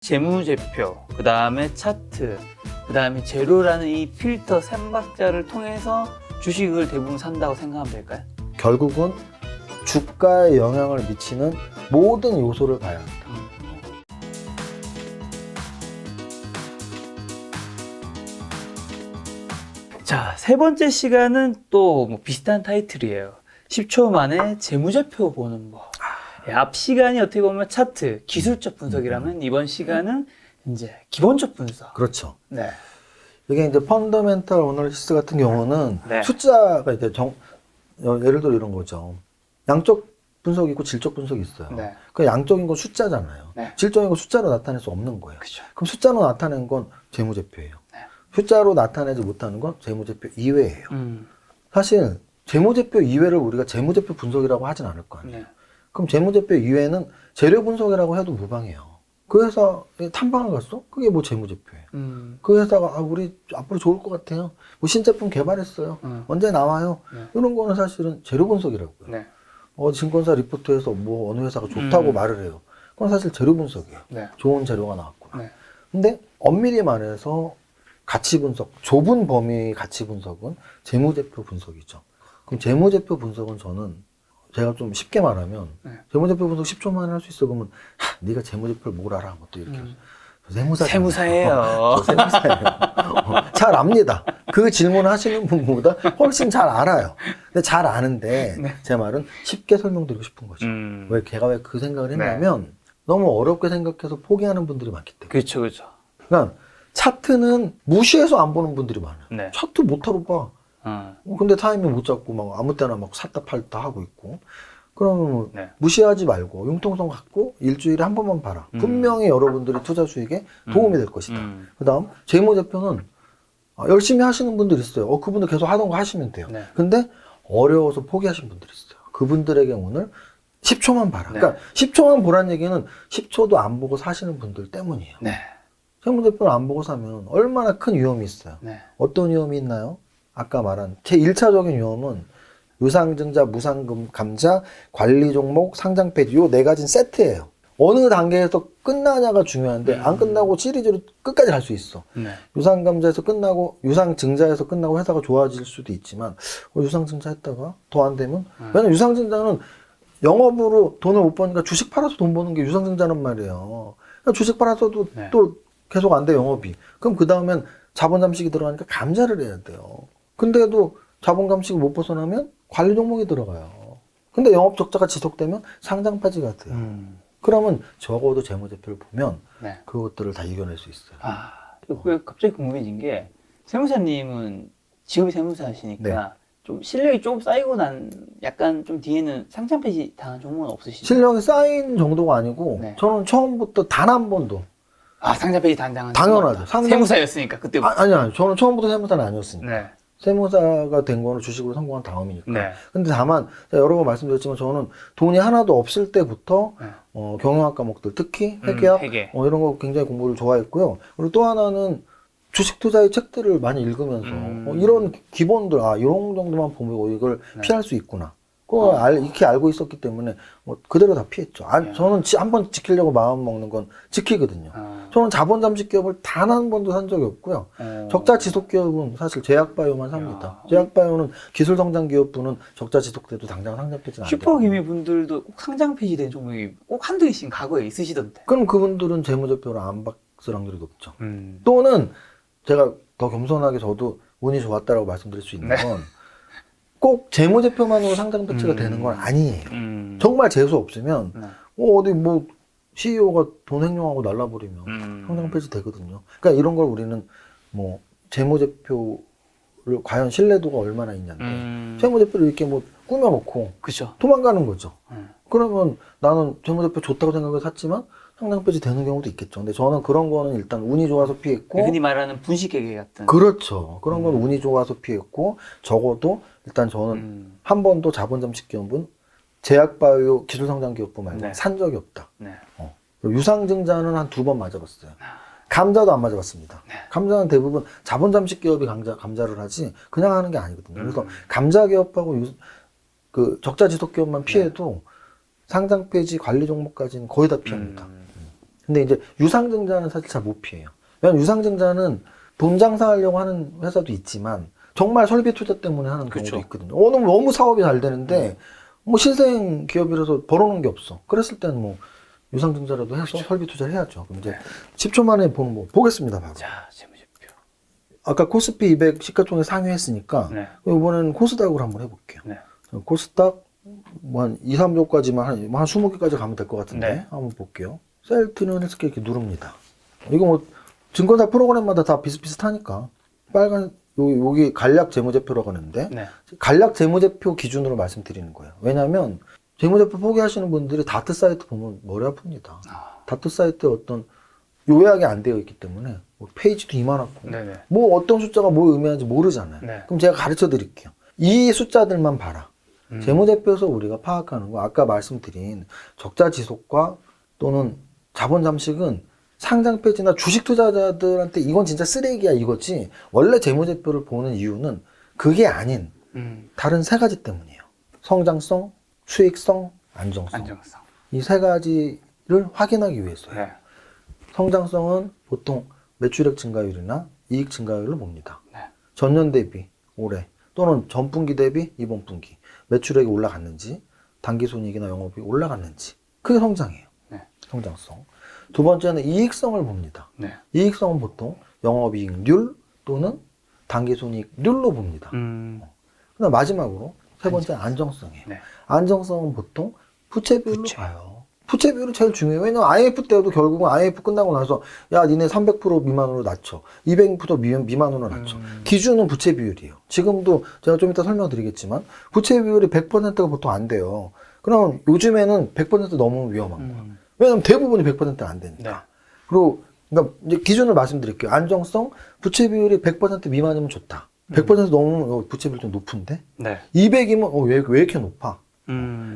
재무제표, 그 다음에 차트, 그 다음에 제로라는 이 필터 3박자를 통해서 주식을 대부분 산다고 생각하면 될까요? 결국은 주가에 영향을 미치는 모든 요소를 봐야 한다. 자, 세 번째 시간은 또 뭐 비슷한 타이틀이에요. 10초 만에 재무제표 보는 법. 앞 시간이 어떻게 보면 차트, 기술적 분석이라면 이번 시간은 이제 기본적 분석. 그렇죠. 네. 이게 이제 펀더멘털 어널리시스 같은 경우는 네. 숫자가 이제 예를 들어 이런 거죠. 양적 분석이 있고 질적 분석이 있어요. 네. 그 양적인 건 숫자잖아요. 네. 질적인 건 숫자로 나타낼 수 없는 거예요. 그렇죠. 그럼 숫자로 나타낸 건 재무제표예요. 네. 숫자로 나타내지 못하는 건 재무제표 이외예요. 사실 재무제표 이외를 우리가 재무제표 분석이라고 하진 않을 거 아니에요. 네. 그럼 재무제표 이외에는 재료 분석이라고 해도 무방해요. 그 회사에 탐방을 갔어? 그게 뭐 재무제표예요. 그 회사가 우리 앞으로 좋을 것 같아요. 뭐 신제품 개발했어요. 언제 나와요? 네. 이런 거는 사실은 재료 분석이라고요. 네. 증권사 리포트에서 뭐 어느 회사가 좋다고 말을 해요. 그건 사실 재료 분석이에요. 네. 좋은 재료가 나왔구나. 네. 근데 엄밀히 말해서 가치 분석, 좁은 범위의 가치 분석은 재무제표 분석이죠. 그럼 재무제표 분석은 저는 제가 좀 쉽게 말하면 네. 재무제표 분석 10초 만에 할 수 있어. 그러면 네가 재무제표를 뭘 알아? 뭐 또 이렇게 세무사예요. 저 세무사예요. 잘 압니다. 그 질문 하시는 분보다 훨씬 잘 알아요. 근데 잘 아는데 네. 제 말은 쉽게 설명드리고 싶은 거죠. 왜 걔가 왜 그 생각을 했냐면 너무 어렵게 생각해서 포기하는 분들이 많기 때문에. 그렇죠, 그렇죠. 그러니까 차트는 무시해서 안 보는 분들이 많아요. 네. 차트 못하러 봐. 근데 타이밍 못 잡고 막 아무 때나 막 샀다 팔다 하고 있고. 그러면 네. 무시하지 말고 융통성 갖고 일주일에 한 번만 봐라. 분명히 여러분들이 투자 수익에 도움이 될 것이다. 그 다음 재무제표는 열심히 하시는 분들이 있어요. 그분들 계속 하던 거 하시면 돼요. 네. 근데 어려워서 포기하신 분들이 있어요. 그분들에게 오늘 10초만 봐라. 네. 그러니까 10초만 보라는 얘기는 10초도 안 보고 사시는 분들 때문이에요. 네. 재무제표를 안 보고 사면 얼마나 큰 위험이 있어요. 네. 어떤 위험이 있나요? 아까 말한 제1차적인 위험은 유상증자, 무상금, 감자, 관리 종목, 상장 폐지 요 네 가지는 세트예요. 어느 단계에서 끝나냐가 중요한데 안 끝나고 시리즈로 끝까지 갈 수 있어. 네. 유상감자에서 끝나고 유상증자에서 끝나고 회사가 좋아질 수도 있지만 유상증자 했다가 더 안 되면 왜냐면 유상증자는 영업으로 돈을 못 버니까 주식 팔아서 돈 버는 게 유상증자란 말이에요. 그러니까 주식 팔아서도 네. 또 계속 안 돼 영업이. 그럼 그 다음엔 자본 잠식이 들어가니까 감자를 해야 돼요. 근데도 자본 감식을 못 벗어나면 관리 종목이 들어가요. 근데 영업 적자가 지속되면 상장 폐지가 돼요. 그러면 적어도 재무제표를 보면 네. 그것들을 다 이겨낼 수 있어요. 그 갑자기 궁금해진 게 세무사님은 직업이 세무사시니까 네. 좀 실력이 좀 쌓이고 난 약간 좀 뒤에는 상장 폐지 당한 종목은 없으시죠? 실력이 쌓인 정도가 아니고 네. 저는 처음부터 단 한 번도 상장 폐지 당한 당연하죠. 세무사였으니까 그때부터. 아니요. 저는 처음부터 세무사는 아니었으니까. 네. 세무사가 된 거는 주식으로 성공한 다음이니까. 네. 근데 다만 제가 여러 번 말씀드렸지만 저는 돈이 하나도 없을 때부터 네. 경영학 과목들 특히 회계학 회계. 이런 거 굉장히 공부를 좋아했고요. 그리고 또 하나는 주식 투자의 책들을 많이 읽으면서 이런 기본들 이런 정도만 보면 이걸 네. 피할 수 있구나. 그걸 이렇게 알고 있었기 때문에 그대로 다 피했죠. 저는 한번 지키려고 마음 먹는 건 지키거든요. 저는 자본 잠식 기업을 단 한 번도 산 적이 없고요. 적자 지속 기업은 사실 제약바이오만 삽니다. 제약바이오는 기술 성장 기업부는 적자 지속돼도 당장 상장 폐지는 안 돼요. 슈퍼기미 분들도 꼭 상장 폐지된 종목이 꼭 한두 개씩 과거에 있으시던데. 그럼 그분들은 재무제표를 안 봤을 확률이 높죠. 또는 제가 더 겸손하게 저도 운이 좋았다라고 말씀드릴 수 있는 건 꼭 재무제표만으로 상장 폐지가 되는 건 아니에요. 정말 재수 없으면 어디 뭐 CEO가 돈 횡령하고 날라버리면 상장 폐지 되거든요. 그러니까 이런 걸 우리는 뭐 재무제표를 과연 신뢰도가 얼마나 있냐인데 재무제표를 이렇게 뭐 꾸며놓고 그죠. 도망가는 거죠. 그러면 나는 재무제표 좋다고 생각해서 샀지만 상장 폐지 되는 경우도 있겠죠. 근데 저는 그런 거는 일단 운이 좋아서 피했고 흔히 말하는 분식회계 같은. 그렇죠. 그런 건 운이 좋아서 피했고 적어도 일단 저는 한 번도 자본 잠식 기업은 제약바이오 기술성장기업부 말고 네. 산 적이 없다. 네. 유상증자는 한 2번 맞아봤어요. 감자도 안 맞아봤습니다. 네. 감자는 대부분 자본 잠식 기업이 감자를 하지 그냥 하는 게 아니거든요. 그래서 감자 기업하고 그 적자 지속 기업만 피해도 상장 폐지 관리 종목까지는 거의 다 피합니다. 근데 이제 유상증자는 사실 잘 못 피해요. 왜냐면 유상증자는 돈 장사하려고 하는 회사도 있지만 정말 설비 투자 때문에 하는 경우도 그쵸. 있거든요. 너무 사업이 잘 되는데 뭐 신생 기업이라서 벌어놓은 게 없어. 그랬을 때는 뭐 유상증자라도 해서 설비 투자를 해야죠. 그럼 이제 10초 만에 보는 뭐 보겠습니다. 바로. 자, 재무제표. 아까 코스피 200 시가총액 상회했으니까 네. 이번에는 코스닥으로 한번 해볼게요. 네. 코스닥 뭐 한 2, 3조까지만 한 20개까지 가면 될 것 같은데 네. 한번 볼게요. 셀트는 이렇게 누릅니다. 이거 뭐 증권사 프로그램마다 다 비슷비슷하니까 빨간 여기 간략 재무제표라고 하는데 네. 간략 재무제표 기준으로 말씀드리는 거예요. 왜냐하면 재무제표 포기하시는 분들이 다트 사이트 보면 머리 아픕니다. 다트 사이트에 어떤 요약이 안 되어 있기 때문에 뭐 페이지도 이만하고 네네. 뭐 어떤 숫자가 뭘 의미하는지 모르잖아요. 네. 그럼 제가 가르쳐 드릴게요. 이 숫자들만 봐라. 재무제표에서 우리가 파악하는 거 아까 말씀드린 적자 지속과 또는 자본 잠식은 상장 폐지나 주식 투자자들한테 이건 진짜 쓰레기야 이거지. 원래 재무제표를 보는 이유는 그게 아닌 다른 세 가지 때문이에요. 성장성, 수익성, 안정성. 안정성. 이 세 가지를 확인하기 위해서요. 네. 성장성은 보통 매출액 증가율이나 이익 증가율로 봅니다. 네. 전년 대비 올해 또는 전분기 대비 이번 분기 매출액이 올라갔는지 당기순이익이나 영업이익이 올라갔는지 그게 성장이에요. 네. 성장성. 두 번째는 이익성을 봅니다. 네. 이익성은 보통 영업이익률 또는 당기순이익률로 봅니다. 그다음 마지막으로 세 번째 안정성이에요. 네. 안정성은 보통 부채비율로 봐요. 부채비율이 제일 중요해요. 왜냐면 IMF 때도 결국은 IMF 끝나고 나서 야 니네 300% 미만으로 낮춰 200% 미만으로 낮춰 기준은 부채비율이에요. 지금도 제가 좀 이따 설명드리겠지만 부채비율이 100%가 보통 안 돼요. 그럼 요즘에는 100% 넘으면 위험한 거예요. 왜냐면 대부분이 100%가 안 되니까. 네. 그리고 그러니까 이제 기준을 말씀드릴게요. 안정성 부채비율이 100% 미만이면 좋다. 100% 넘으면 부채비율 좀 높은데 네. 200이면 왜 이렇게 높아?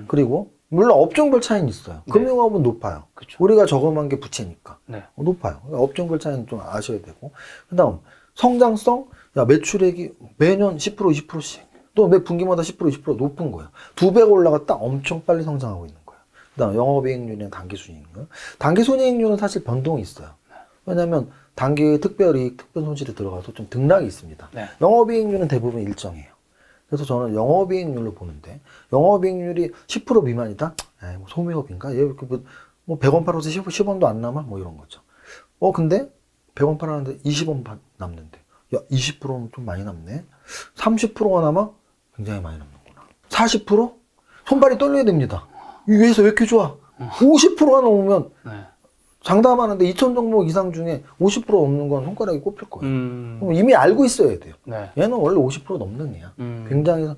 그리고 물론 업종별 차이는 있어요. 네. 금융업은 높아요. 그쵸. 우리가 저금한 게 부채니까 네. 높아요. 그러니까 업종별 차이는 좀 아셔야 되고. 그다음 성장성, 야 매출액이 매년 10% 20%씩 또 매 분기마다 10% 20% 높은 거예요. 2배가 올라갔다 엄청 빨리 성장하고 있는 거예요. 그다음 영업이익률이나 당기순이익률. 당기순이익률은 사실 변동이 있어요. 왜냐하면 단기 특별이익, 특별손실이 들어가서 좀 등락이 있습니다. 네. 영업이익률은 대부분 일정해요. 그래서 저는 영업이익률로 보는데 영업이익률이 10% 미만이다? 에이, 뭐 소매업인가? 얘 뭐 100원 팔아서 10원도 안 남아? 뭐 이런 거죠. 근데 100원 팔았는데 20원 남는데 야 20%는 좀 많이 남네. 30%가 남아? 굉장히 많이 남는구나. 40%? 손발이 떨려야 됩니다. 이 회사 왜 이렇게 좋아? 50%가 넘으면 네. 장담하는데 2천 종목 이상 중에 50% 넘는 건 손가락이 꼽힐 거예요. 그럼 이미 알고 있어야 돼요. 네. 얘는 원래 50% 넘는 애야. 굉장히.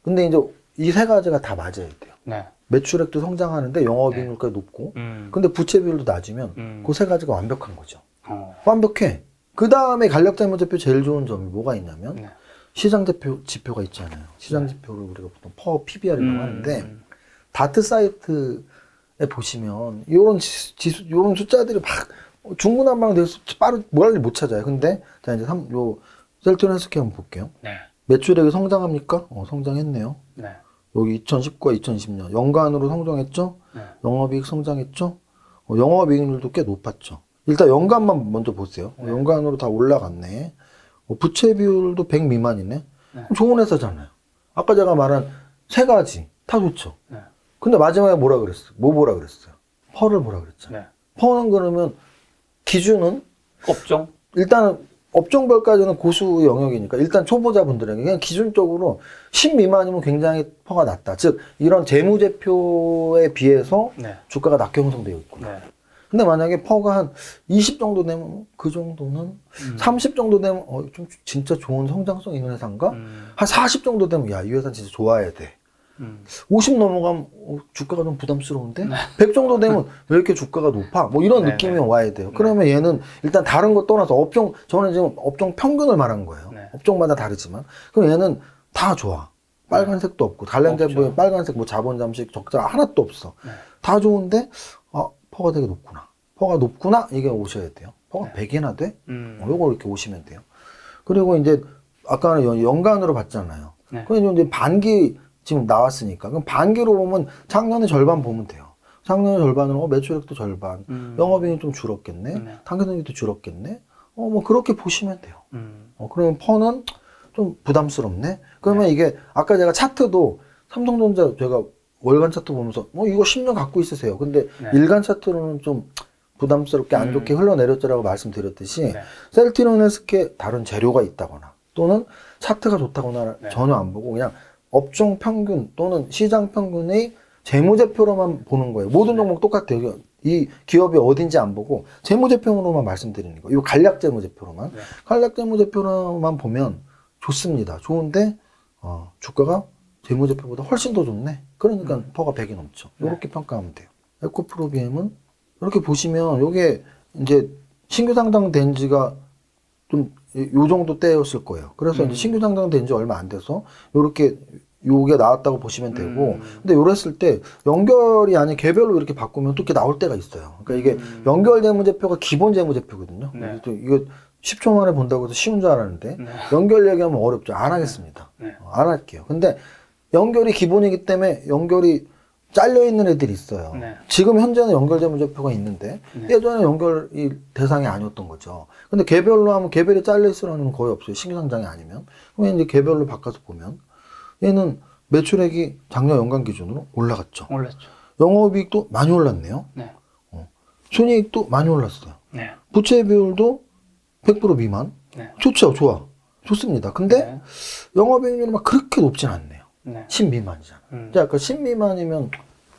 근데 이제 이 세 가지가 다 맞아야 돼요. 네. 매출액도 성장하는데 영업이익률까지 높고, 근데 부채 비율도 낮으면 그 세 가지가 완벽한 거죠. 완벽해. 그 다음에 간략재무제표 제일 좋은 점이 뭐가 있냐면 네. 시장지표가 있잖아요. 시장지표를 우리가 보통 퍼 PBR이라고 하는데 다트 사이트에 보시면 요런 요런 숫자들이 막 중구난방 돼서 뭘 못 찾아요. 근데 자 이제 요 셀트리온 헬스케어 한번 볼게요. 네. 매출액이 성장합니까? 성장했네요. 네. 여기 2019과 2020년 연간으로 성장했죠? 네. 영업이익 성장했죠? 영업이익률도 꽤 높았죠. 일단 연간만 먼저 보세요. 연간으로 다 올라갔네. 부채 비율도 100 미만이네. 네. 좋은 회사잖아요. 아까 제가 말한 세 가지 다 좋죠. 네. 근데 마지막에 뭐라 그랬어요? 퍼를 보라 그랬잖아요. 네. 퍼는 그러면 기준은 업종? 일단은 업종별까지는 고수 영역이니까 일단 초보자분들에게 그냥 기준적으로 10 미만이면 굉장히 퍼가 낮다. 즉 이런 재무제표에 비해서 네. 주가가 낮게 형성되어 있구나. 네. 근데 만약에 퍼가 한 20 정도 되면 그 정도는 30 정도 되면 좀 진짜 좋은 성장성 있는 회사인가? 한 40 정도 되면 야, 이 회사는 진짜 좋아야 돼. 50 넘어가면 주가가 좀 부담스러운데 100 정도 되면 왜 이렇게 주가가 높아? 뭐 이런 네, 느낌이 네. 와야 돼요. 그러면 얘는 일단 다른 거 떠나서 업종, 저는 지금 업종 평균을 말한 거예요. 네. 업종마다 다르지만. 그럼 얘는 다 좋아. 빨간색도 없고, 달란제보에 빨간색, 뭐 자본 잠식, 적자 하나도 없어. 네. 다 좋은데, 퍼가 되게 높구나. 퍼가 높구나? 이게 오셔야 돼요. 퍼가 100이나 돼? 요거 이렇게 오시면 돼요. 그리고 이제, 아까는 연간으로 봤잖아요. 네. 그럼 이제 반기 지금 나왔으니까. 그럼 반기로 보면 작년의 절반 보면 돼요. 작년 절반으로 매출액도 절반, 영업이익이 좀 줄었겠네, 네. 당기순이익도 줄었겠네. 뭐 그렇게 보시면 돼요. 그러면 퍼는 좀 부담스럽네. 그러면 이게 아까 제가 차트도 삼성전자 제가 월간 차트 보면서 이거 10년 갖고 있으세요. 근데 네. 일간 차트로는 좀 부담스럽게 안 좋게 흘러내렸더라고 말씀드렸듯이 네. 셀트리온 헬스케 다른 재료가 있다거나 또는 차트가 좋다거나 네. 전혀 안 보고 그냥 업종 평균 또는 시장 평균의 재무제표로만 보는 거예요. 모든 종목 똑같아요. 이 기업이 어딘지 안 보고 재무제표로만 말씀드리는 거예요. 이 간략 재무제표로만. 네. 간략 재무제표로만 보면 좋습니다. 좋은데 주가가 재무제표보다 훨씬 더 좋네. 그러니까 퍼가 100이 넘죠. 이렇게 평가하면 돼요. 에코프로비엠은 이렇게 보시면 이게 이제 신규 상장된 지가 좀 요 정도 때였을 거예요. 그래서 이제 신규 상장된 지 얼마 안 돼서 요렇게 요게 나왔다고 보시면 되고, 근데 요랬을 때 연결이 아닌 개별로 이렇게 바꾸면 또 이렇게 나올 때가 있어요. 그러니까 이게 연결 재무제표가 기본 재무제표거든요. 네. 이거 10초 만에 본다고 해서 쉬운 줄 알았는데 네. 연결 얘기하면 어렵죠. 안 하겠습니다. 네. 안 할게요. 근데 연결이 기본이기 때문에 연결이 잘려 있는 애들이 있어요. 네. 지금 현재는 연결 재무제표가 있는데 네. 예전에 연결이 대상이 아니었던 거죠. 근데 개별로 하면 개별이 잘려 있으라는 건 거의 없어요. 신규 상장이 아니면. 그럼 이제 개별로 바꿔서 보면 얘는 매출액이 작년 연간 기준으로 올라갔죠. 올랐죠. 영업이익도 많이 올랐네요. 네. 순이익도 많이 올랐어요. 네. 부채 비율도 100% 미만. 네. 좋죠, 좋아. 좋습니다. 근데 네. 영업이익률이 막 그렇게 높진 않네요. 네. 10 미만이잖아. 자, 아까 10 미만이면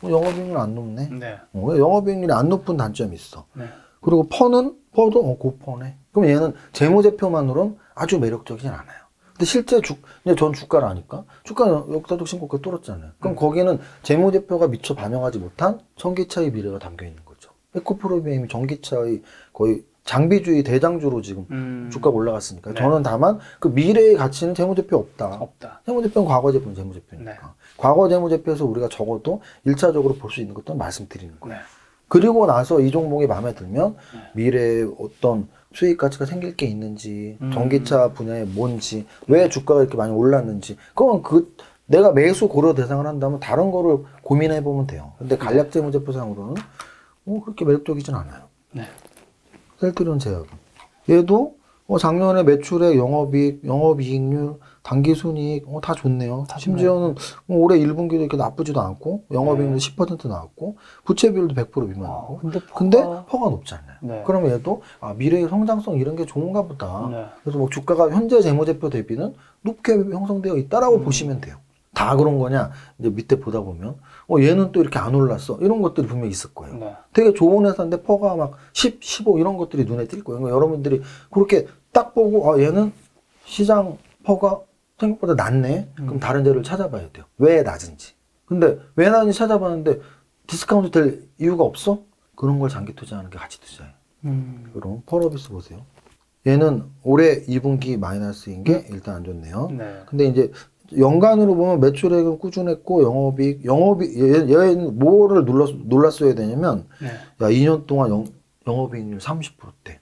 영업이익률 안 높네. 네. 영업이익률이 안 높은 단점이 있어. 네. 그리고 퍼도 고퍼네. 그럼 얘는 재무제표만으로는 아주 매력적이진 않아요. 근데 실제 이제 전 주가를 아니까 주가는 역사적 신고가 뚫었잖아요. 그럼 거기는 재무제표가 미처 반영하지 못한 전기차의 미래가 담겨 있는 거죠. 에코프로비엠이 전기차의 거의 장비주의 대장주로 지금 주가가 올라갔으니까. 네. 저는 다만 그 미래의 가치는 재무제표 없다. 없다. 재무제표는 과거 제품 재무제표니까. 네. 과거 재무제표에서 우리가 적어도 1차적으로 볼 수 있는 것도 말씀드리는 거예요. 네. 그리고 나서 이 종목이 마음에 들면 네. 미래에 어떤 수익 가치가 생길 게 있는지, 전기차 분야에 뭔지, 왜 주가가 이렇게 많이 올랐는지, 그건 내가 매수 고려 대상을 한다면 다른 거를 고민해 보면 돼요. 근데 간략 재무제표상으로는 그렇게 매력적이진 않아요. 네. 셀트리온 제약은. 얘도 작년에 매출액, 영업이익률, 당기순이익 다 좋네요. 심지어는 올해 1분기도 이렇게 나쁘지도 않고 영업이익률 10% 나왔고 부채 비율도 100% 미만이고. 근데 퍼가 높지 않아요. 네. 그러면 얘도 미래의 성장성 이런 게 좋은가 보다. 네. 그래서 뭐 주가가 현재 재무제표 대비는 높게 형성되어 있다라고 보시면 돼요. 다 그런 거냐? 이제 밑에 보다 보면 얘는 또 이렇게 안 올랐어. 이런 것들이 분명히 있을 거예요. 네. 되게 좋은 회사인데 퍼가 막 10, 15 이런 것들이 눈에 띌 거예요. 그러니까 여러분들이 그렇게 딱 보고 얘는 시장 퍼가 생각보다 낮네. 그럼 다른 재료를 찾아봐야 돼요. 왜 낮은지. 근데 왜 낮은지 찾아봤는데 디스카운트 될 이유가 없어? 그런 걸 장기 투자하는 게 가치 투자예요. 그럼 펄어비스 보세요. 얘는 올해 2분기 마이너스인 게 일단 안 좋네요. 네. 근데 이제 연간으로 보면 매출액은 꾸준했고 얘는 뭐를 놀랐어야 되냐면 네. 야 2년 동안 영업이익률 30%대.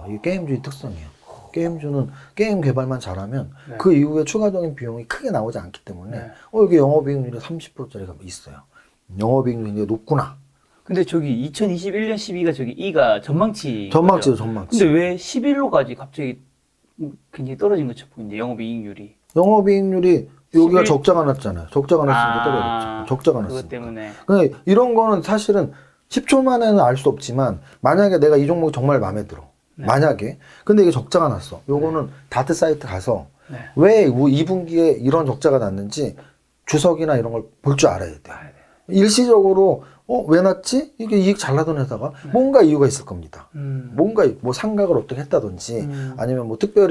이게 게임주의 특성이에요. 게임주는 게임 개발만 잘하면 네. 그 이후에 추가적인 비용이 크게 나오지 않기 때문에 네. 이게 영업이익률이 30%짜리가 있어요. 영업이익률이 이제 높구나. 근데 저기 2021년 12가 저기 E가 전망치. 전망치죠, 거죠? 전망치. 근데 왜 11로까지 갑자기 굉장히 떨어진 것처럼 보이는데 영업이익률이. 영업이익률이 여기가 11? 적자가 났잖아요. 적자가 났으니까 떨어졌죠. 적자가 그것 났으니까. 때문에. 그러니까 이런 거는 사실은 10초 만에는 알 수 없지만 만약에 내가 이 종목이 정말 마음에 들어. 네. 만약에. 근데 이게 적자가 났어. 요거는 다트 사이트 가서 네. 왜 2분기에 이런 적자가 났는지 주석이나 이런 걸 볼 줄 알아야 돼. 일시적으로 왜 났지? 이게 이익 잘 나던 회사가 뭔가 이유가 있을 겁니다. 뭔가 뭐 상각을 어떻게 했다든지 아니면 뭐 특별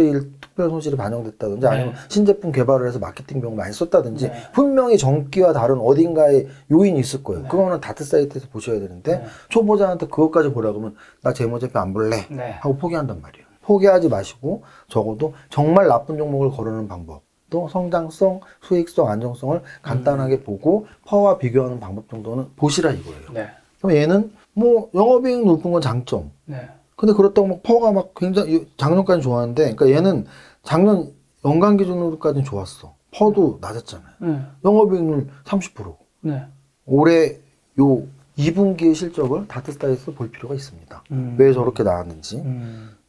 손실이 반영됐다든지 아니면 신제품 개발을 해서 마케팅 비용 많이 썼다든지 네. 분명히 전기와 다른 어딘가에 요인이 있을 거예요. 그거는 다트 사이트에서 보셔야 되는데 초보자한테 그것까지 보라 그러면 나 재무제표 안 볼래 네. 하고 포기한단 말이에요. 포기하지 마시고 적어도 정말 나쁜 종목을 거르는 방법 또 성장성, 수익성, 안정성을 간단하게 보고 퍼와 비교하는 방법 정도는 보시라 이거예요. 네. 그럼 얘는 뭐 영업이익 높은 건 장점. 네. 근데 그렇다고 막 퍼가 막 굉장히 작년까지 좋았는데, 그러니까 얘는 작년 연간 기준으로까지는 좋았어. 퍼도 낮았잖아요. 영업이익률 30%. 네. 올해 요 2분기의 실적을 다트스타에서 볼 필요가 있습니다. 왜 저렇게 나왔는지.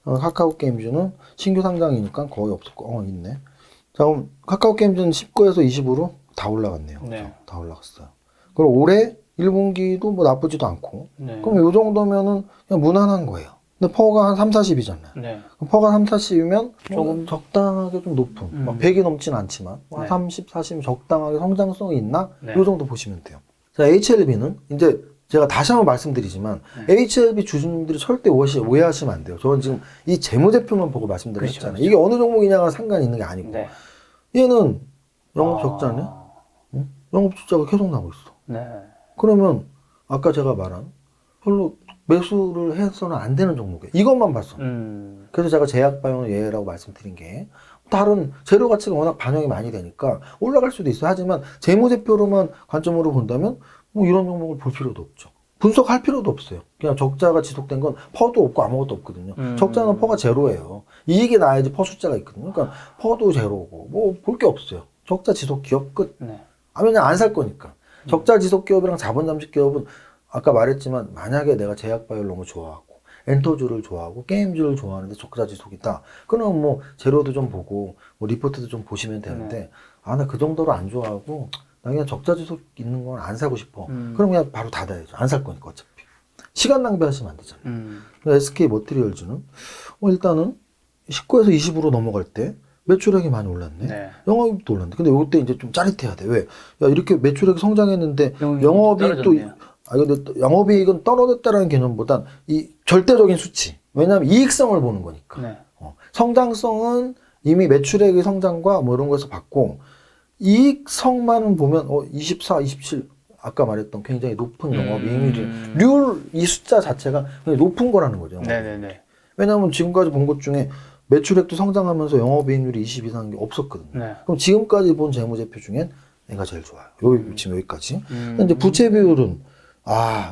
카카오 게임즈는 신규 상장이니까 거의 없었고, 있네. 자, 그럼 카카오 게임즈는 19에서 20으로 다 올라갔네요. 네. 그렇죠? 다 올라갔어요. 그리고 올해 1분기도 뭐 나쁘지도 않고. 네. 그럼 요 정도면은 그냥 무난한 거예요. 근데 퍼가 한 3, 40이잖아요. 네. 퍼가 3, 40이면 조금 적당하게 좀 높은. 막 100이 넘진 않지만, 한 네. 30, 40이 적당하게 성장성이 있나? 네. 요 정도 보시면 돼요. 자, HLB는 이제 제가 다시 한번 말씀드리지만 HLB 주주님들이 절대 오해하시면 안 돼요. 저는 지금 이 재무제표만 보고 말씀드렸잖아요. 그렇죠. 이게 어느 종목이냐가 상관이 있는 게 아니고 네. 얘는 영업 적자네? 응? 영업 적자가 계속 나고 있어. 네. 그러면 아까 제가 말한 별로 매수를 해서는 안 되는 종목이에요. 이것만 봤어. 그래서 제가 제약바이오는 예외라고 말씀드린 게 다른 재료 가치가 워낙 반영이 많이 되니까 올라갈 수도 있어요. 하지만 재무제표로만 관점으로 본다면 뭐 이런 종목을 볼 필요도 없죠. 분석할 필요도 없어요. 그냥 적자가 지속된 건 퍼도 없고 아무것도 없거든요. 적자는 퍼가 제로예요. 이익이 나야지 퍼 숫자가 있거든요. 그러니까 퍼도 제로고 뭐 볼 게 없어요. 적자 지속 기업 끝. 네. 왜냐면 안 살 거니까. 적자 지속 기업이랑 자본 잠식 기업은 아까 말했지만 만약에 내가 제약바이오를 너무 좋아하고 엔터주를 좋아하고 게임주를 좋아하는데 적자 지속이다. 그럼 뭐 재료도 좀 보고 뭐 리포트도 좀 보시면 되는데 아, 나 그 정도로 안 좋아하고 나 그냥 적자 지속 있는 건 안 사고 싶어. 그럼 그냥 바로 닫아야죠. 안 살 거니까 어차피. 시간 낭비하시면 안 되잖아요. SK 머티리얼즈는 일단은 19에서 20으로 넘어갈 때 매출액이 많이 올랐네. 네. 영업이익도 올랐네. 근데 이때 이제 좀 짜릿해야 돼. 왜? 야, 이렇게 매출액이 성장했는데 영업이익도 근데 또 영업이익은 떨어졌다라는 개념보단 이 절대적인 수치. 왜냐하면 이익성을 보는 거니까. 네. 성장성은 이미 매출액의 성장과 뭐 이런 거에서 봤고 이익성만은 보면 24, 27 아까 말했던 굉장히 높은 영업이익률이 이 숫자 자체가 굉장히 높은 거라는 거죠. 네네네. 왜냐하면 지금까지 본 것 중에 매출액도 성장하면서 영업이익률이 20 이상인 게 없었거든요. 네. 그럼 지금까지 본 재무제표 중엔 얘가 제일 좋아요. 지금 여기까지. 근데 이제 부채 비율은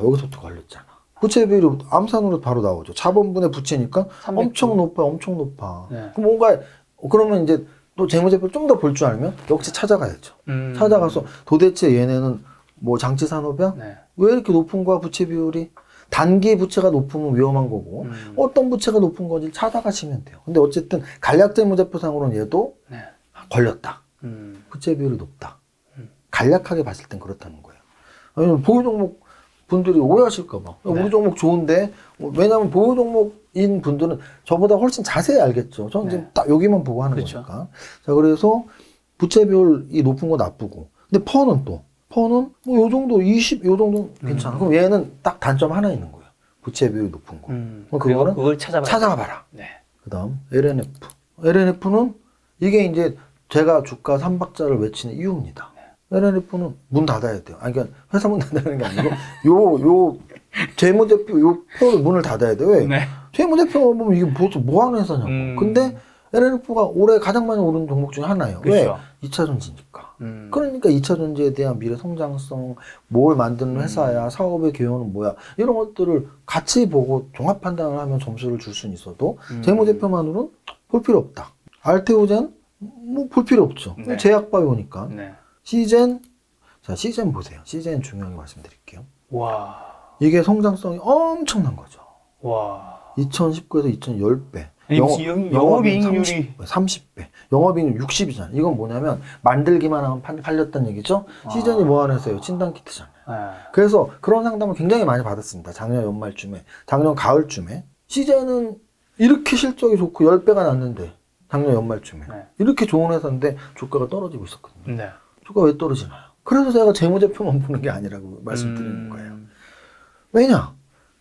여기서부터 걸렸잖아. 부채 비율이 암산으로 바로 나오죠. 자본분의 부채니까 300%. 엄청 높아, 엄청 높아. 네. 그럼 그러면 이제 또 재무제표 좀 더 볼 줄 알면 역시 찾아가야죠. 찾아가서 도대체 얘네는 뭐 장치 산업이야? 네. 왜 이렇게 높은 거야 부채 비율이? 단기 부채가 높으면 위험한 거고 어떤 부채가 높은 건지 찾아가시면 돼요. 근데 어쨌든 간략 재무제표상으로는 얘도 네. 걸렸다. 부채 비율이 높다. 간략하게 봤을 땐 그렇다는 거예요. 아니면 보유 종목 분들이 오해하실까 봐. 우리 종목 좋은데 왜냐하면 보유 종목인 분들은 저보다 훨씬 자세히 알겠죠. 저는 지금 딱 여기만 보고 하는 그렇죠. 거니까. 자, 그래서 부채 비율이 높은 거 나쁘고 근데 퍼는 뭐 요 정도 20 요 정도 괜찮아. 그럼 얘는 딱 단점 하나 있는 거예요. 부채 비율이 높은 거. 그럼 그걸 찾아봐라. 네. 그다음 LNF. LNF는 이게 이제 제가 주가 3박자를 외치는 이유입니다. LNF는 문 닫아야 돼요. 그러니까 회사 문 닫아야 되는 게 아니고 요 재무제표 요 표를 문을 닫아야 돼요. 왜? 네. 재무제표 보면 이게 뭐 하는 회사냐고. 근데 LNF가 올해 가장 많이 오른 종목 중에 하나예요. 그렇죠. 왜? 2차 전지니까. 그러니까 2차 전지에 대한 미래 성장성, 뭘 만드는 회사야, 사업의 개요는 뭐야, 이런 것들을 같이 보고 종합 판단을 하면 점수를 줄 수는 있어도 재무제표만으로는 볼 필요 없다. 알테오젠 뭐 볼 필요 없죠. 네. 제약바이오니까. 네. 시젠, 자 시젠 보세요. 시젠 중요하게 말씀드릴게요. 와. 이게 성장성이 엄청난 거죠. 와. 2019에서 2010배. 영업이익률이 30배. 영업이익률 60이잖아요. 이건 뭐냐면 만들기만 하면 팔렸다는 얘기죠. 시즌이 뭐 하는 회사예요? 진단키트잖아요. 네. 그래서 그런 상담을 굉장히 많이 받았습니다. 작년 연말쯤에, 작년 가을쯤에. 시즌은 이렇게 실적이 좋고 10배가 났는데 작년 연말쯤에 네. 이렇게 좋은 회사인데 주가가 떨어지고 있었거든요. 네. 주가가 왜 떨어지나요? 그래서 제가 재무제표만 보는 게 아니라고 말씀드리는 거예요. 왜냐?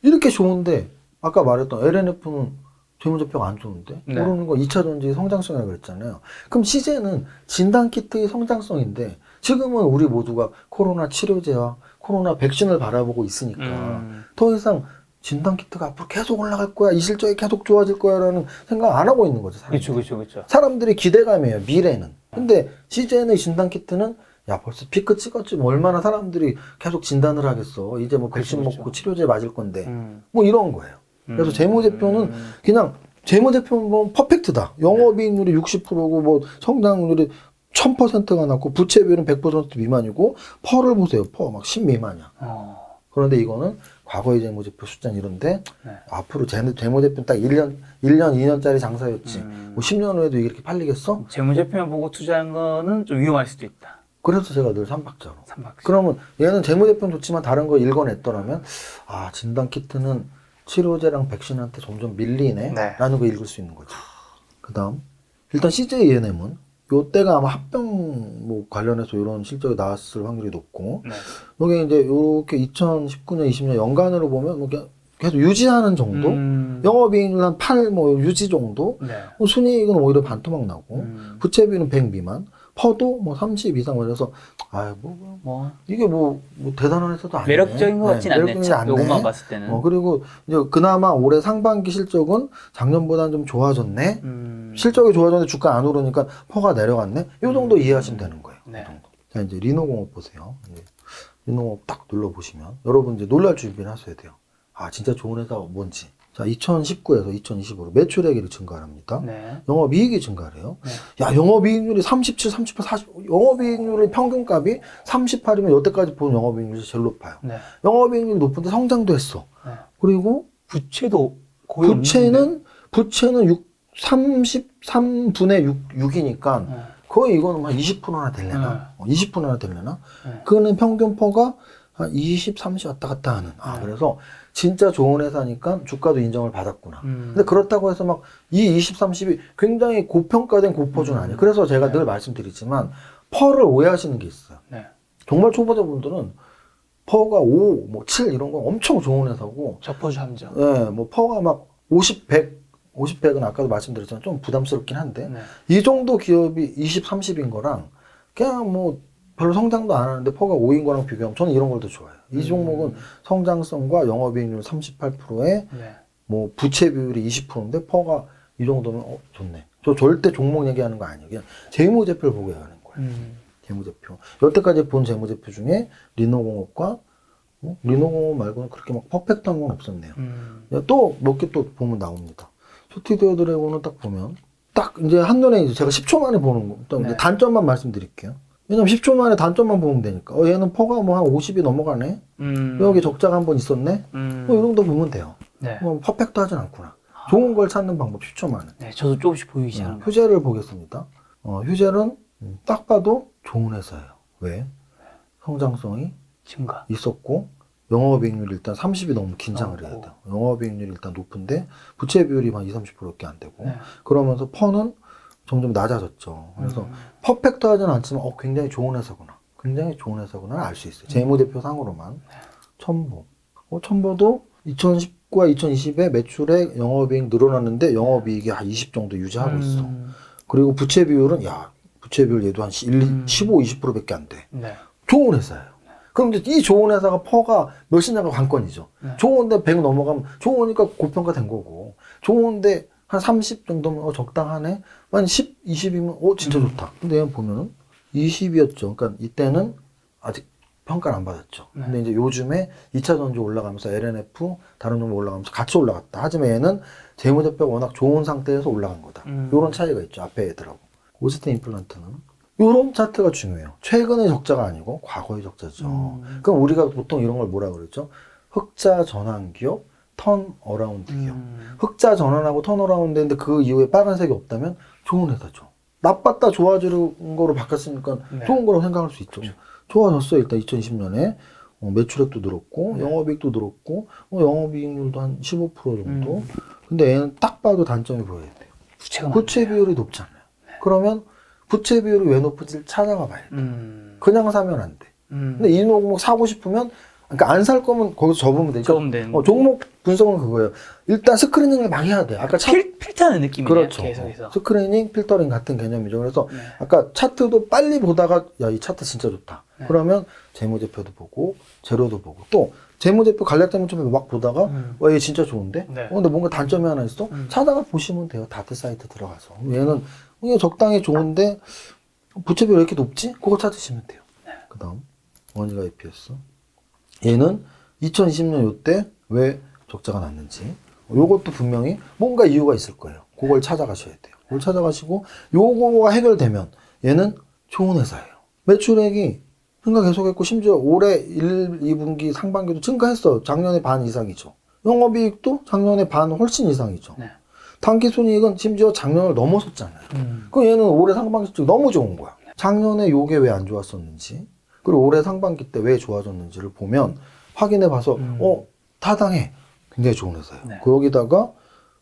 이렇게 좋은데 아까 말했던 LNF는 재무제표가 안 좋은데 네. 모르는 거 2차 전지 성장성이라고 그랬잖아요. 그럼 시제는 진단키트의 성장성인데 지금은 우리 모두가 코로나 치료제와 코로나 백신을 바라보고 있으니까 더 이상 진단키트가 앞으로 계속 올라갈 거야, 이 실적이 계속 좋아질 거야라는 생각 안 하고 있는 거죠. 사람들이. 그렇죠. 사람들이 기대감이에요, 미래는. 근데 시제의 진단키트는 야 벌써 피크 찍었지 뭐 얼마나 사람들이 계속 진단을 하겠어. 이제 뭐 백신 먹고 치료제 맞을 건데 뭐 이런 거예요. 그래서 재무제표는 그냥 재무제표는 뭐 퍼펙트다. 영업이익률이 60%고 뭐 성장률이 1000%가 났고 부채비율은 100% 미만이고 퍼를 보세요. 퍼 막 10 미만이야. 그런데 이거는 과거의 재무제표 숫자는 이런데 네. 앞으로 재무제표는 딱 1년, 2년짜리 장사였지. 뭐 10년 후에도 이렇게 팔리겠어? 재무제표만 보고 투자한 거는 좀 위험할 수도 있다. 그래서 제가 늘 삼박자로. 삼박자. 그러면 얘는 재무제표는 좋지만 다른 거 읽어냈더라면 아 진단키트는 치료제랑 백신한테 점점 밀리네 네. 라는 거 읽을 수 있는 거죠. 그 다음 일단 CJENM은 요때가 아마 합병 뭐 관련해서 이런 실적이 나왔을 확률이 높고 네. 여기 이제 요렇게 2019년 20년 연간으로 보면 뭐 계속 유지하는 정도 영업이익률 한 8 뭐 유지 정도 네. 순이익은 오히려 반토막 나고 부채비는 100 미만 퍼도 뭐 30 이상 걸려서 아이 뭐 이게 뭐 대단한 회사도 아니네. 매력적인 것 같진 않네. 매력적이지 않네. 요것만 봤을 때는. 그리고 이제 그나마 올해 상반기 실적은 작년보다는 좀 좋아졌네. 실적이 좋아졌는데 주가 안 오르니까 퍼가 내려갔네. 이 정도 이해하시면 되는 거예요. 네. 이 정도. 자 이제 리노공업 보세요. 이제 리노공업 딱 눌러보시면 여러분 이제 놀랄 준비를 하셔야 돼요. 아 진짜 좋은 회사가 뭔지. 자 2019에서 2020으로 매출액이 증가합니다. 네. 영업이익이 증가해요. 네. 야 영업이익률이 37, 38, 40 영업이익률의 평균값이 38이면 여태까지 본 영업이익률이 제일 높아요. 네. 영업이익률이 높은데 성장도 했어. 네. 그리고 부채도 거의 부채는 33분의 6이니까 네. 거의 이거는 한 20%나 되려나? 20%나 되려나? 네. 그거는 평균 퍼가 한 20, 30 왔다 갔다 하는. 그래서 진짜 좋은 회사니까 주가도 인정을 받았구나. 근데 그렇다고 해서 막 이 20, 30이 굉장히 고평가된 고퍼주는 아니에요. 그래서 제가 늘 말씀드리지만 퍼를 오해하시는 게 있어요. 네. 정말 초보자분들은 퍼가 5, 뭐 7 이런 건 엄청 좋은 회사고 저퍼주 함정. 예, 뭐 퍼가 막 50, 100, 50, 100은 아까도 말씀드렸지만 좀 부담스럽긴 한데 네. 이 정도 기업이 20, 30인 거랑 그냥 뭐 별로 성장도 안 하는데 퍼가 5인 거랑 비교하면 저는 이런 걸 더 좋아해요. 이 종목은 성장성과 영업이익률 38%에 네. 뭐 부채 비율이 20%인데 퍼가 이 정도면 좋네. 저 절대 종목 얘기하는 거 아니에요. 그냥 재무제표를 보고 하는 거예요. 재무제표. 여태까지 본 재무제표 중에 리노공업과 리노공업 말고는 그렇게 막 퍼펙트한 건 없었네요. 또 몇 개 또 보면 나옵니다. 소티디오 드래곤은 딱 보면 딱 이제 한눈에 이제 제가 10초 만에 보는 거. 또 네. 단점만 말씀드릴게요. 왜냐면 10초 만에 단점만 보면 되니까. 얘는 퍼가 뭐 한 50이 넘어가네. 여기 적자가 한 번 있었네. 뭐 이 정도 보면 돼요. 네. 뭐 퍼펙트 하진 않구나. 좋은 걸 찾는 방법 10초 만에. 네, 저도 조금씩 보이기 시작합니다. 휴젤을 보겠습니다. 휴젤은 딱 봐도 좋은 회사예요. 왜? 성장성이 증가. 있었고 영업이익률이 일단 30이 너무 긴장을 해야 돼요. 영업이익률이 일단 높은데 부채 비율이 한 20, 30%밖에 안 되고 네. 그러면서 퍼는 점점 낮아졌죠. 그래서 퍼펙트 하진 않지만 굉장히 좋은 회사구나. 굉장히 좋은 회사구나 알 수 있어요. 재무대표 상으로만. 첨보. 첨보도 2019와 2020에 매출액 영업이익 늘어났는데 영업이익이 한 20 정도 유지하고 있어. 그리고 부채 비율은 부채 비율 얘도 한 15, 20%밖에 안 돼. 네. 좋은 회사예요. 그럼 이제 이 좋은 회사가 퍼가 몇이냐가 관건이죠. 네. 좋은데 100 넘어가면 좋으니까 고평가된 거고 좋은데 한 30 정도면 적당하네. 한 10, 20이면 진짜 좋다. 근데 얘는 보면은 20이었죠. 그러니까 이때는 아직 평가를 안 받았죠. 네. 근데 이제 요즘에 2차 전지 올라가면서 LNF 다른 종목 올라가면서 같이 올라갔다. 하지만 얘는 재무제표가 워낙 좋은 상태에서 올라간 거다. 요런 차이가 있죠. 앞에 애들하고. 오스템 임플란트는 요런 차트가 중요해요. 최근의 적자가 아니고 과거의 적자죠. 그럼 우리가 보통 이런 걸 뭐라 그러죠? 흑자 전환 기업, 턴 어라운드 기업. 흑자 전환하고 턴 어라운드인데 그 이후에 빨간색이 없다면 좋은 회사죠. 나빴다 좋아지는 거로 바뀌었으니까 네. 좋은 거라고 생각할 수 있죠. 좋아졌어요. 일단 2020년에 매출액도 늘었고 영업이익도 늘었고 영업이익률도 한 15% 정도. 근데 얘는 딱 봐도 단점이 보여야 돼요. 부채 비율이 높잖아요. 네. 그러면 부채 비율이 왜 높은지 찾아가 봐야 돼. 그냥 사면 안 돼. 근데 이 종목 사고 싶으면 그러니까 안 살 거면 거기서 접으면 되죠. 종목 분석은 그거예요. 일단 스크리닝을 막 해야 돼. 아까 필터하는 느낌이에요. 그렇죠. 계속해서. 스크리닝, 필터링 같은 개념이죠. 그래서 네. 아까 차트도 빨리 보다가 이 차트 진짜 좋다. 네. 그러면 재무제표도 보고 재료도 보고 또 재무제표 간략 좀 막 보다가 얘 진짜 좋은데? 네. 근데 뭔가 단점이 하나 있어? 찾아가 보시면 돼요. 다트 사이트 들어가서. 얘는 그냥 적당히 좋은데 부채비 왜 이렇게 높지? 그거 찾으시면 돼요. 네. 그 다음 원희가 EPS. 얘는 2020년 요때 왜 적자가 났는지 요것도 분명히 뭔가 이유가 있을 거예요. 그걸 찾아가셔야 돼요. 그걸 찾아가시고 요거가 해결되면 얘는 좋은 회사예요. 매출액이 증가 계속했고 심지어 올해 1, 2분기 상반기도 증가했어. 작년에 반 이상이죠. 영업이익도 작년에 반 훨씬 이상이죠. 네. 당기순이익은 심지어 작년을 넘어섰잖아요. 그럼 얘는 올해 상반기 쪽 너무 좋은 거야. 작년에 요게 왜 안 좋았었는지 그리고 올해 상반기 때 왜 좋아졌는지를 보면 확인해 봐서 타당해. 굉장히 좋은 회사예요. 네. 거기다가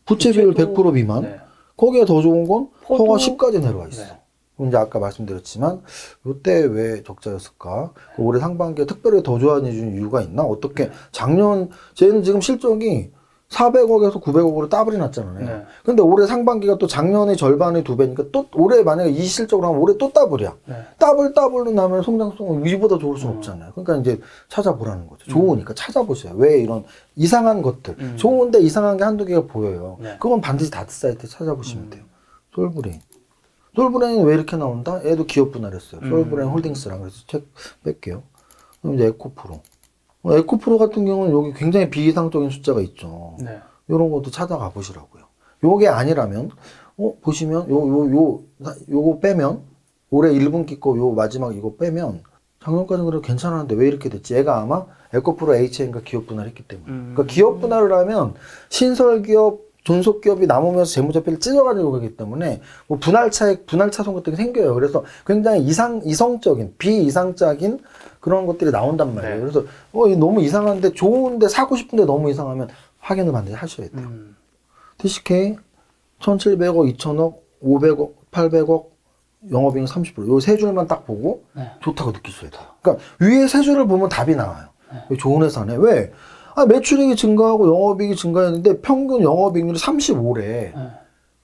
부채 비율 100% 미만 네. 거기에 더 좋은 건 포도- 퍼가 10까지 내려와 있어. 네. 그럼 이제 아까 말씀드렸지만 이때 왜 적자였을까? 올해 상반기에 특별히 더 좋아지는 이유가 있나? 어떻게 작년 쟤는 지금 실적이 400억에서 900억으로 더블이 났잖아요. 네. 근데 올해 상반기가 또 작년의 절반의 2배니까 또 올해 만약에 이 실적으로 하면 올해 또 더블이야. 네. 더블로 나면 성장성은 위보다 좋을 수는 없잖아요. 그러니까 이제 찾아보라는 거죠. 좋으니까 찾아보세요. 왜 이런 이상한 것들. 좋은데 이상한 게 한두 개가 보여요. 네. 그건 반드시 다트 사이트에 찾아보시면 돼요. 솔브레인. 솔브레인은 왜 이렇게 나온다? 얘도 기업 분할했어요. 솔브레인 홀딩스랑. 그래서 책 뺄게요. 그럼 이제 에코프로. 에코프로 같은 경우는 여기 굉장히 비이상적인 숫자가 있죠. 네. 이런 것도 찾아가 보시라고요. 요게 아니라면, 보시면, 요거 빼면, 올해 1분기 거 요 마지막 이거 빼면, 작년까지는 그래도 괜찮았는데 왜 이렇게 됐지? 얘가 아마 에코프로 HN과 기업 분할을 했기 때문에. 그러니까 기업 분할을 하면, 신설기업, 존속기업이 남으면서 재무제표를 찢어가지고 가기 때문에, 뭐 분할 차손 같은 게 생겨요. 그래서 굉장히 이성적인, 비이상적인 그런 것들이 나온단 말이에요. 네. 그래서, 이거 너무 이상한데, 좋은데 사고 싶은데 너무 이상하면 확인을 반드시 하셔야 돼요. TCK 1,700억, 2,000억, 500억, 800억, 영업이익 30%. 요 세 줄만 딱 보고 네. 좋다고 느끼셔야 돼요. 그러니까 위에 세 줄을 보면 답이 나와요. 좋은 회사네. 왜? 매출액이 증가하고 영업이익이 증가했는데 평균 영업이익률이 35래. 네.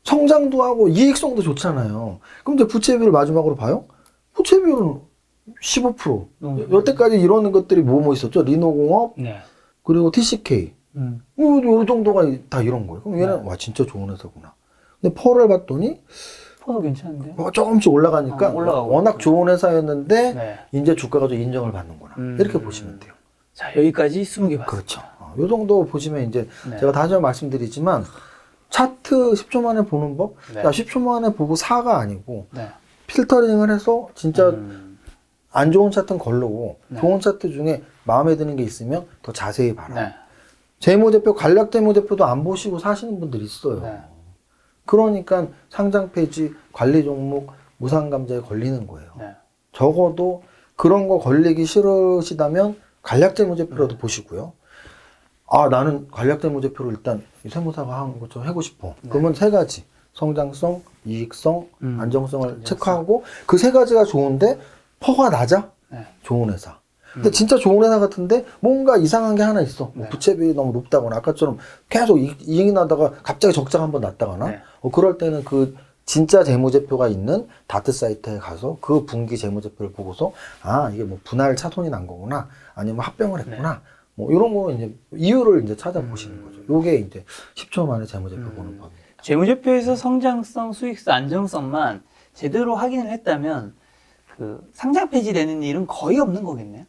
성장도 하고 이익성도 좋잖아요. 그럼 이제 부채 비율을 마지막으로 봐요? 부채 비율은 15%. 여태까지 이러는 것들이 뭐 있었죠? 리노공업, 네. 그리고 TCK. 요 정도가 다 이런 거예요. 그럼 얘는, 네. 와, 진짜 좋은 회사구나. 근데 펄을 봤더니, 포도 괜찮은데? 조금씩 올라가니까, 올라가고 워낙 있구나. 좋은 회사였는데, 네. 이제 주가가 좀 인정을 받는구나. 이렇게 보시면 돼요. 자, 여기까지 20개 봤습니다. 그렇죠. 요 정도 보시면 이제, 네. 제가 다시 한번 말씀드리지만, 차트 10초 만에 보는 법? 네. 야, 10초 만에 보고 4가 아니고, 네. 필터링을 해서, 진짜 안 좋은 차트는 걸르고, 네. 좋은 차트 중에 마음에 드는 게 있으면 더 자세히 봐라. 네. 재무제표, 간략 재무제표도 안 보시고 사시는 분들이 있어요. 네. 그러니까 상장 폐지, 관리 종목, 무상감자에 걸리는 거예요. 네. 적어도 그런 거 걸리기 싫으시다면 간략 재무제표라도 보시고요. 아, 나는 간략 재무제표를 일단 이 세무사가 한 것처럼 하고 싶어. 그러면 세 가지. 성장성, 이익성, 안정성을 체크하고 그 세 가지가 좋은데 퍼가 낮아? 네. 좋은 회사. 근데 진짜 좋은 회사 같은데 뭔가 이상한 게 하나 있어. 뭐 네. 부채비율이 너무 높다거나 아까처럼 계속 이익이 나다가 갑자기 적자가 한번 났다거나 네. 그럴 때는 그 진짜 재무제표가 있는 다트 사이트에 가서 그 분기 재무제표를 보고서 아 이게 뭐 분할 차손이 난 거구나 아니면 합병을 했구나 뭐 이런 거 이제 이유를 이제 찾아보시는 거죠. 요게 이제 10초 만에 재무제표 보는 법입니다. 재무제표에서 성장성, 수익성, 안정성만 제대로 확인을 했다면 그 상장 폐지되는 일은 거의 없는 거겠네요.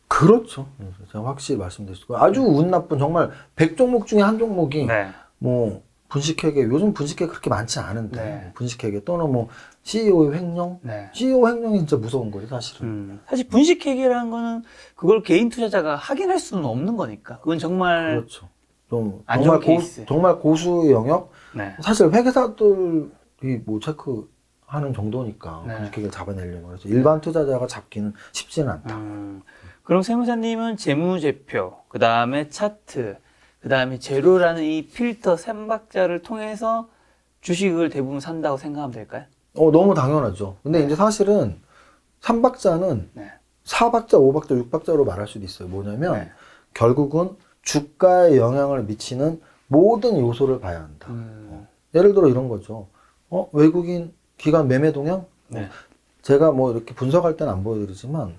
그렇죠. 제가 확실히 말씀드리고 아주 운 나쁜 정말 100종목 중에 한 종목이 네. 뭐 분식회계 요즘 분식회계 그렇게 많지 않은데 네. 분식회계 또는 뭐 CEO의 횡령 네. CEO 횡령이 진짜 무서운 거예요 사실은. 사실 분식회계라는 거는 그걸 개인 투자자가 확인할 수는 없는 거니까. 그건 정말 그렇죠. 좀 안 정말 좋은 케이스. 정말 고수의 영역. 네. 사실 회계사들이 뭐 체크하는 정도니까 네. 분식회계를 잡아내려면 그래서 일반 투자자가 잡기는 쉽지는 않다. 그럼 세무사님은 재무제표, 그 다음에 차트, 그 다음에 제로라는 이 필터 3박자를 통해서 주식을 대부분 산다고 생각하면 될까요? 너무 당연하죠. 근데 이제 사실은 3박자는 네. 4박자, 5박자, 6박자로 말할 수도 있어요. 뭐냐면 네. 결국은 주가에 영향을 미치는 모든 요소를 봐야 한다. 예를 들어 이런 거죠. 외국인 기관 매매 동향? 네. 제가 뭐 이렇게 분석할 때는 안 보여드리지만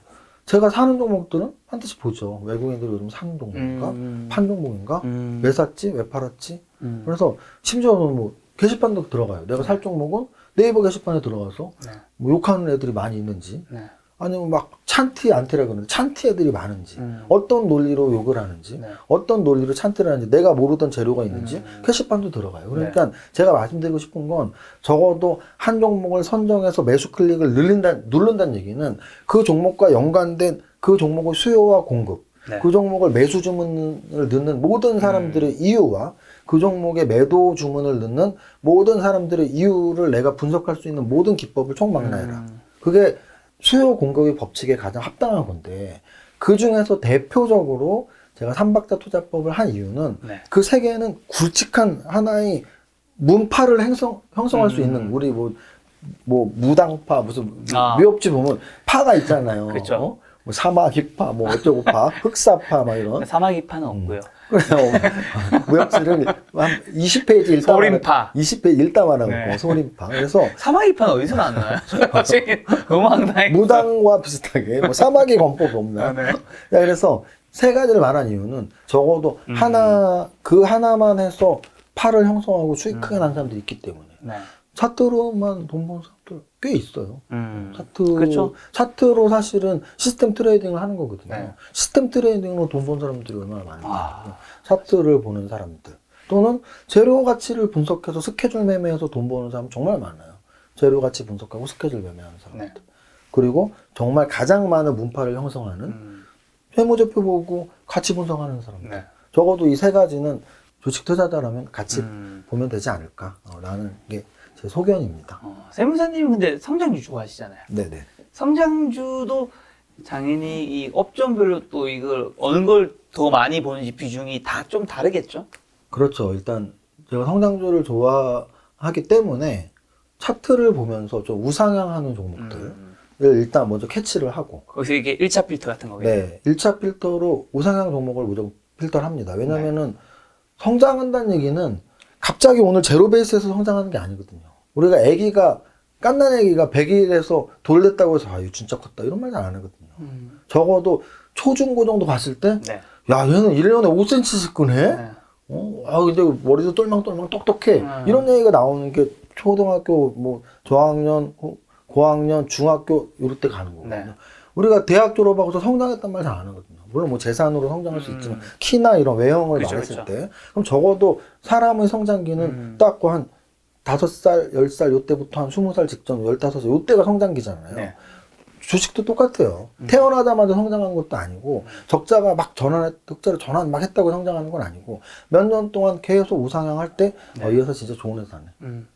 제가 사는 종목들은 반드시 보죠. 외국인들이 요즘 사는 종목인가? 판 종목인가? 왜 샀지? 왜 팔았지? 그래서 심지어는 뭐 게시판도 들어가요. 내가 살 종목은 네이버 게시판에 들어가서 네. 뭐 욕하는 애들이 많이 있는지 네. 아니면 막 찬티 안티라 그러는데 찬티 애들이 많은지 어떤 논리로 욕을 하는지 네. 어떤 논리로 찬티를 하는지 내가 모르던 재료가 있는지 게시판도 들어가요. 그러니까 제가 말씀드리고 싶은 건 적어도 한 종목을 선정해서 매수 클릭을 누른다는 얘기는 그 종목과 연관된 그 종목의 수요와 공급 네. 그 종목을 매수 주문을 넣는 모든 사람들의 이유와 그 종목의 매도 주문을 넣는 모든 사람들의 이유를 내가 분석할 수 있는 모든 기법을 총망라해라. 그게 수요 공급의 법칙에 가장 합당한 건데 그 중에서 대표적으로 제가 삼박자 투자법을 한 이유는 네. 그 세계에는 굵직한 하나의 문파를 형성할 수 있는 우리 뭐 무당파 무슨 미역지 보면 파가 있잖아요. 그렇죠. 뭐 사마귀파 뭐 어쩌고 파 흑사파 막 이런 사마귀파는 없고요. 그래요. 무역지를 한 20페이지 읽다 소림파. 20페이지 읽다 말하고 네. 소림파. 그래서 사마귀파는 어디서 나왔나요? 갑자기 너무 황당해. 무당과 비슷하게 뭐 사마귀 권법 없나? 네. 야, 그래서 세 가지를 말한 이유는 적어도 그 하나만 해서 팔을 형성하고 수익 크게 난 사람들이 있기 때문에 네. 차트로만 돈 버는 사람들 꽤 있어요. 그렇죠. 차트로 사실은 시스템 트레이딩을 하는 거거든요. 네. 시스템 트레이딩으로 돈 버는 사람들이 얼마나 많은가. 차트를 보는 사람들. 또는 재료 가치를 분석해서 스케줄 매매해서 돈 버는 사람 정말 많아요. 재료 가치 분석하고 스케줄 매매하는 사람들. 네. 그리고 정말 가장 많은 문파를 형성하는 회무제표 보고 가치 분석하는 사람들. 네. 적어도 이 세 가지는 주식 투자자라면 같이 보면 되지 않을까라는 게 제 소견입니다. 세무사님은 근데 성장주 좋아하시잖아요. 네네. 성장주도 당연히 이 업종별로 또 이걸 어느 걸 더 많이 보는지 비중이 다 좀 다르겠죠? 그렇죠. 일단 제가 성장주를 좋아하기 때문에 차트를 보면서 좀 우상향하는 종목들을 일단 먼저 캐치를 하고 거기서 이게 1차 필터 같은 거겠죠? 네, 1차 필터로 우상향 종목을 무조건 필터를 합니다. 왜냐면은 성장한다는 얘기는 갑자기 오늘 제로 베이스에서 성장하는 게 아니거든요. 우리가 깐난 애기가 100일에서 돌렸다고 해서 이거 진짜 컸다 이런 말 잘 안 하거든요. 적어도 초중고 정도 봤을 때 네. 야, 얘는 1년에 5cm씩 끄네? 네. 근데 머리도 똘망똘망 똑똑해. 이런 얘기가 나오는 게 초등학교, 뭐, 저학년, 고학년, 중학교, 이럴 때 가는 거거든요. 네. 우리가 대학 졸업하고서 성장했단 말 잘 안 하거든요. 물론 뭐 재산으로 성장할 수 있지만, 키나 이런 외형을 그쵸, 말했을 그쵸. 때, 그럼 적어도 사람의 성장기는 딱 한 5살, 10살, 요때부터 한 20살 직전, 15살, 요때가 성장기잖아요. 네. 주식도 똑같아요. 태어나자마자 성장한 것도 아니고 적자가 막 흑자를 전환 막 했다고 성장하는 건 아니고 몇 년 동안 계속 우상향할 때 이 회사 진짜 좋은 회사네.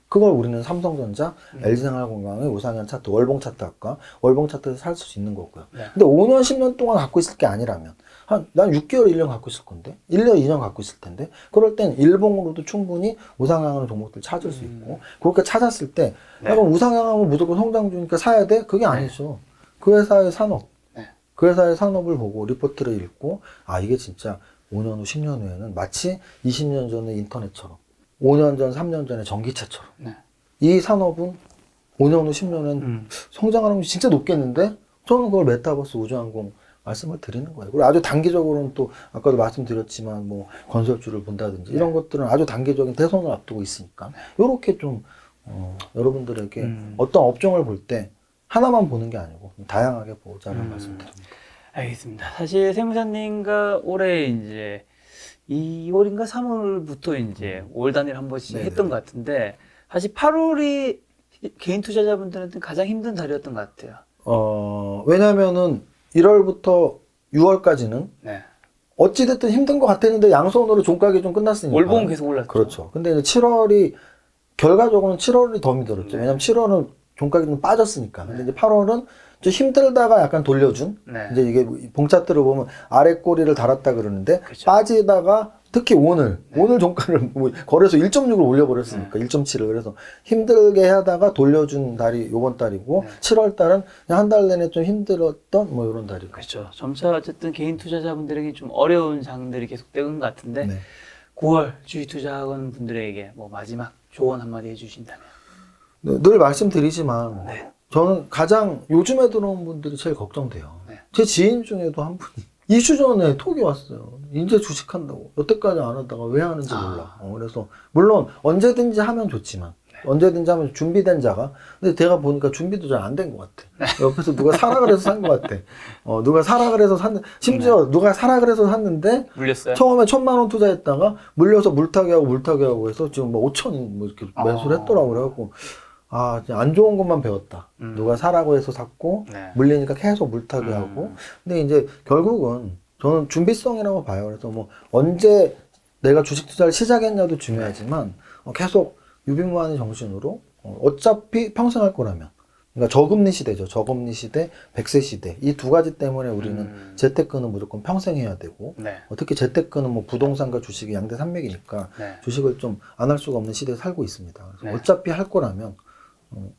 그걸 우리는 삼성전자, LG생활건강의 우상향 차트, 월봉 차트 할까? 월봉 차트에서 살 수 있는 거고요. 네. 근데 5년, 10년 동안 갖고 있을 게 아니라면 난 6개월, 1년 갖고 있을 건데 1년, 2년 갖고 있을 텐데 그럴 땐 일봉으로도 충분히 우상향하는 종목들 찾을 수 있고 그렇게 찾았을 때 그럼 우상향하면 무조건 성장주니까 사야 돼? 그게 아니죠. 그 회사의 산업, 그 회사의 산업을 보고 리포트를 읽고 이게 진짜 5년 후, 10년 후에는 마치 20년 전의 인터넷처럼 5년 전, 3년 전의 전기차처럼 이 산업은 5년 후, 10년은 성장하는 게 진짜 높겠는데 저는 그걸 메타버스 우주항공 말씀을 드리는 거예요. 그리고 아주 단기적으로는 또 아까도 말씀드렸지만 뭐 건설주를 본다든지 이런 것들은 아주 단기적인 대선을 앞두고 있으니까 이렇게 좀 여러분들에게 어떤 업종을 볼 때 하나만 보는 게 아니고 다양하게 보자는 말씀드립니다. 알겠습니다. 사실 세무사님과 올해 이제 2월인가 3월부터 이제 5월 단위를 한 번씩 했던 것 같은데 사실 8월이 개인 투자자분들한테 가장 힘든 달이었던 것 같아요. 왜냐면은 1월부터 6월까지는 어찌됐든 힘든 것 같았는데 양손으로 종가기 좀 끝났으니까. 월봉은 계속 올랐죠. 그렇죠. 근데 이제 7월이 결과적으로는 7월이 더 힘들었죠. 왜냐면 7월은 종가기는 빠졌으니까. 근데 이제 8월은 좀 힘들다가 약간 돌려준. 이제 이게 봉차트를 보면 아래 꼬리를 달았다 그러는데 그렇죠. 빠지다가 특히 오늘 종가를 뭐 거래소 1.6을 올려버렸으니까 1.7을 그래서 힘들게 하다가 돌려준 달이 요번 달이고 7월 달은 한 달 내내 좀 힘들었던 뭐 이런 달이고. 그렇죠. 점차 어쨌든 개인 투자자분들에게 좀 어려운 장들이 계속되는 것 같은데 9월 주식투자학원 분들에게 뭐 마지막 조언 한마디 해주신다면. 늘 말씀드리지만 저는 가장 요즘에 들어온 분들이 제일 걱정돼요. 제 지인 중에도 한 분이 2주 전에 톡이 왔어요. 이제 주식한다고. 여태까지 안 하다가 왜 하는지 몰라. 그래서 물론 언제든지 하면 좋지만 언제든지 하면 준비된 자가. 근데 제가 보니까 준비도 잘 안 된 것 같아. 옆에서 누가 사라 그래서 산 것 같아. 누가 사라 그래서 심지어 누가 사라 그래서 샀는데 물렸어요? 처음에 1,000만 원 투자했다가 물려서 물타기 하고 해서 지금 뭐 5천 뭐 이렇게 매수를 했더라고. 그래갖고 진짜 안 좋은 것만 배웠다. 누가 사라고 해서 샀고 네. 물리니까 계속 물타기 하고. 근데 이제 결국은 저는 준비성이라고 봐요. 그래서 뭐 언제 내가 주식 투자를 시작했냐도 중요하지만 계속 유비무환의 정신으로 어차피 평생 할 거라면, 그러니까 저금리 시대죠. 저금리 시대, 100세 시대. 이 두 가지 때문에 우리는 재테크는 무조건 평생 해야 되고, 네. 특히 재테크는 뭐 부동산과 주식이 양대 산맥이니까 네. 주식을 좀 안 할 수가 없는 시대에 살고 있습니다. 그래서 네. 어차피 할 거라면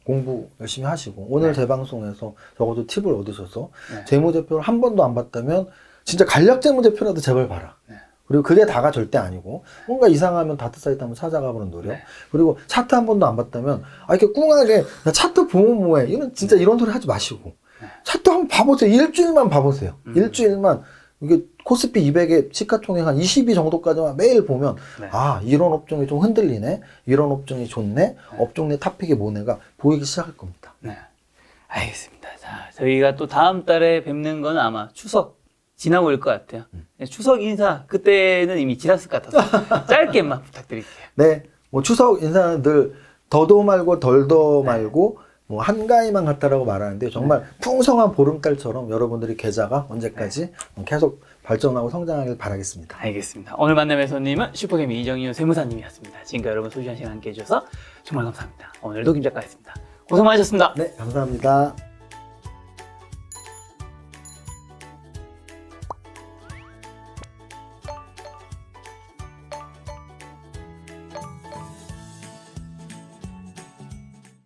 공부 열심히 하시고, 오늘 네. 제 방송에서 적어도 팁을 얻으셔서 네. 재무제표를 한 번도 안 봤다면 진짜 간략 재무제표라도 제발 봐라. 네. 그리고 그게 다가 절대 아니고 뭔가 이상하면 다트 사이트 한번 찾아가 보는 노력. 네. 그리고 차트 한 번도 안 봤다면 이렇게 꿍하게 야, 차트 보면 뭐해. 이런 진짜 이런 소리 하지 마시고 네. 차트 한번 봐보세요. 일주일만 봐보세요. 일주일만 이게 코스피 200의 시가총액 한 20위 정도까지만 매일 보면 네. 이런 업종이 좀 흔들리네. 이런 업종이 좋네. 업종 내 탑픽이 뭐네가 보이기 시작할 겁니다. 네. 알겠습니다. 자, 저희가 또 다음 달에 뵙는 건 아마 추석 지나고 올 것 같아요. 추석 인사 그때는 이미 지났을 것 같아서 짧게만 부탁드릴게요. 네, 뭐 추석 인사는 늘 더도 말고 덜도 말고 뭐 한가위만 같다라고 말하는데 정말 풍성한 보름달처럼 여러분들이 계좌가 언제까지 계속 발전하고 성장하길 바라겠습니다. 알겠습니다. 오늘 만남의 손님은 슈퍼개미 이정윤 세무사님이었습니다. 지금까지 여러분 소중한 시간 함께 해주셔서 정말 감사합니다. 오늘도 김 작가였습니다. 고생 많으셨습니다. 네, 감사합니다.